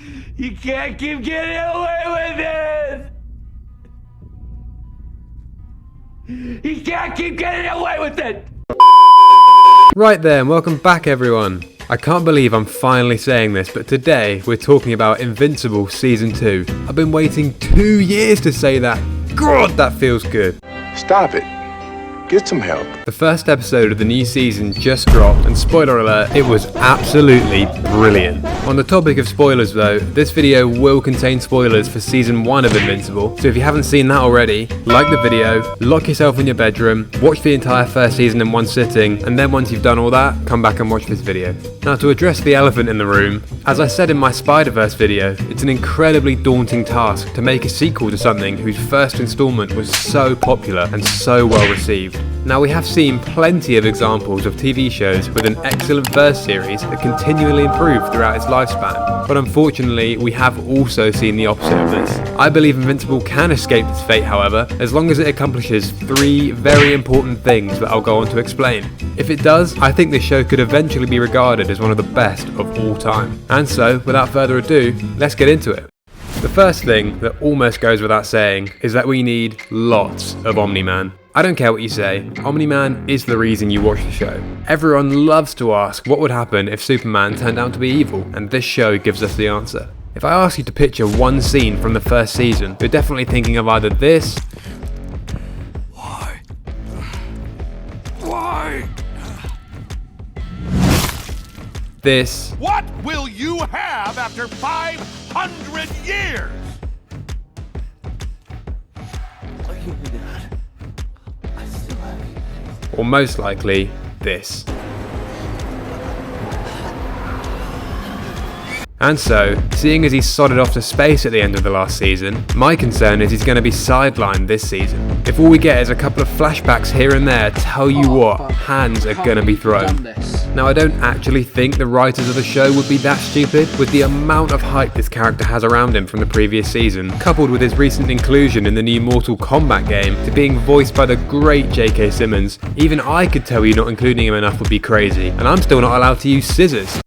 You can't keep getting away with it! You can't keep getting away with it! Right then, welcome back everyone. I can't believe I'm finally saying this, but today we're talking about Invincible Season 2. I've been waiting 2 years to say that. God, that feels good. Stop it. Get some help. The first episode of the new season just dropped, and spoiler alert, it was absolutely brilliant. On the topic of spoilers though, this video will contain spoilers for Season 1 of Invincible, so if you haven't seen that already, like the video, lock yourself in your bedroom, watch the entire first season in one sitting, and then once you've done all that, come back and watch this video. Now to address the elephant in the room, as I said in my Spider-Verse video, it's an incredibly daunting task to make a sequel to something whose first installment was so popular and so well received. Now we have seen plenty of examples of TV shows with an excellent first series that continually improve throughout its lifespan, but unfortunately we have also seen the opposite of this. I believe Invincible can escape this fate however, as long as it accomplishes 3 very important things that I'll go on to explain. If it does, I think this show could eventually be regarded as one of the best of all time. And so, without further ado, let's get into it. The first thing that almost goes without saying is that we need lots of Omni Man. I don't care what you say, Omni Man is the reason you watch the show. Everyone loves to ask what would happen if Superman turned out to be evil, and this show gives us the answer. If I ask you to picture one scene from the first season, you're definitely thinking of either this, Why? this, What will you have after 500 years? or most likely, this. And so, seeing as he sodded off to space at the end of the last season, my concern is he's going to be sidelined this season. If all we get is a couple of flashbacks here and there, tell you what, hands are going to be thrown. Now I don't actually think the writers of the show would be that stupid, with the amount of hype this character has around him from the previous season, coupled with his recent inclusion in the new Mortal Kombat game, to being voiced by the great J.K. Simmons. Even I could tell you not including him enough would be crazy, and I'm still not allowed to use scissors.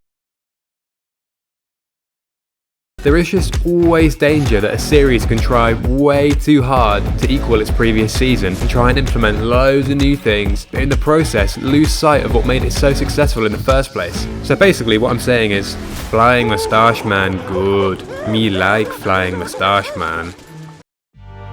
There is just always danger that a series can try way too hard to equal its previous season and try and implement loads of new things, but in the process lose sight of what made it so successful in the first place. So basically what I'm saying is, Flying Moustache Man good. Me like Flying Moustache Man.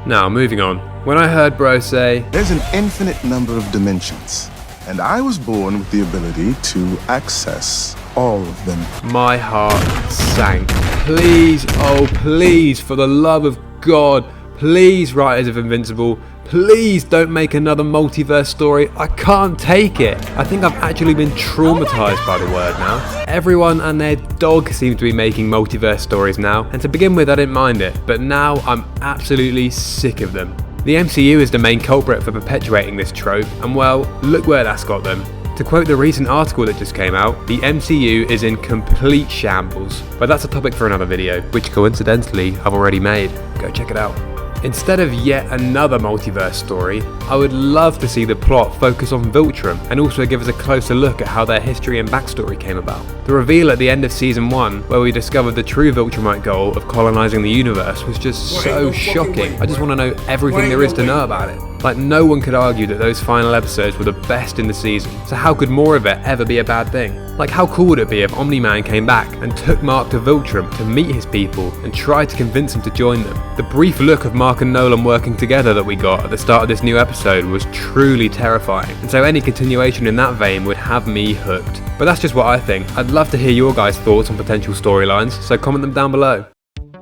Now moving on. When I heard bro say, There's an infinite number of dimensions, and I was born with the ability to access all of them. my heart sank. Please, oh please, for the love of God, please writers of Invincible, please don't make another multiverse story. I can't take it. I think I've actually been traumatized by the word now. Everyone and their dog seems to be making multiverse stories now, and to begin with I didn't mind it, but now I'm absolutely sick of them. The MCU is the main culprit for perpetuating this trope, and well, look where that's got them. To quote the recent article that just came out, the MCU is in complete shambles. But that's a topic for another video, which coincidentally I've already made. Go check it out. Instead of yet another multiverse story, I would love to see the plot focus on Viltrum and also give us a closer look at how their history and backstory came about. The reveal at the end of Season 1, where we discovered the true Viltrumite goal of colonising the universe, was just so shocking. I just want to know everything there is to know about it. Like, no one could argue that those final episodes were the best in the season, so how could more of it ever be a bad thing? Like, how cool would it be if Omni Man came back and took Mark to Viltrum to meet his people and tried to convince him to join them? The brief look of Mark and Nolan working together that we got at the start of this new episode was truly terrifying, and so any continuation in that vein would have me hooked. But that's just what I think. I'd love to hear your guys' thoughts on potential storylines, so comment them down below.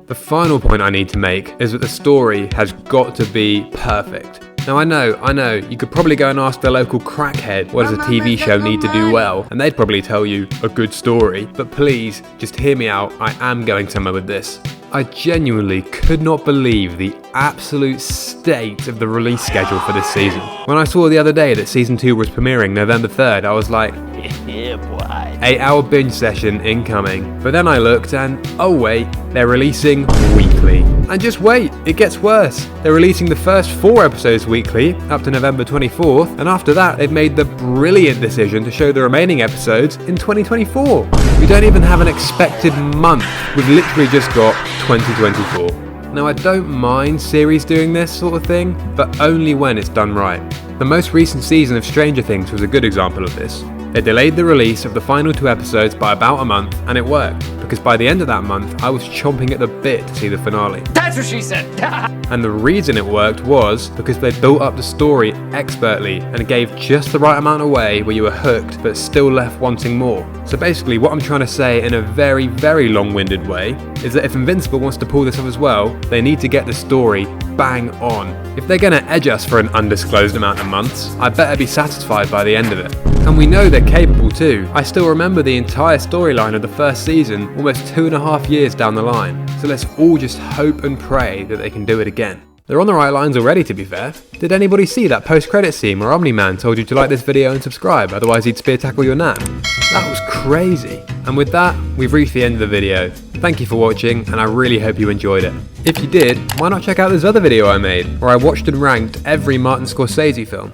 The final point I need to make is that the story has got to be perfect. Now I know, you could probably go and ask the local crackhead what does a TV show need to do well, and they'd probably tell you a good story, but please, just hear me out, I am going somewhere with this. I genuinely could not believe the absolute state of the release schedule for this season. When I saw the other day that Season 2 was premiering November 3rd, I was like, yeah boy. 8-hour binge session incoming. But then I looked and, oh wait, they're releasing weekly. And just wait, it gets worse. They're releasing the first 4 episodes weekly, up to November 24th, and after that they've made the brilliant decision to show the remaining episodes in 2024. We don't even have an expected month. We've literally just got 2024. Now I don't mind series doing this sort of thing, but only when it's done right. The most recent season of Stranger Things was a good example of this. They delayed the release of the final 2 episodes by about a month, and it worked, because by the end of that month I was chomping at the bit to see the finale. That's what she said. And the reason it worked was because they built up the story expertly and gave just the right amount away where you were hooked but still left wanting more. So basically what I'm trying to say in a very, very long-winded way is that if Invincible wants to pull this off as well, they need to get the story bang on. If they're gonna edge us for an undisclosed amount of months, I better be satisfied by the end of it. And we know they're capable too. I still remember the entire storyline of the first season almost 2.5 years down the line. So let's all just hope and pray that they can do it again. They're on the right lines already, to be fair. Did anybody see that post-credit scene where Omni Man told you to like this video and subscribe, otherwise he'd spear tackle your nan? That was crazy. And with that, we've reached the end of the video. Thank you for watching, and I really hope you enjoyed it. If you did, why not check out this other video I made, where I watched and ranked every Martin Scorsese film.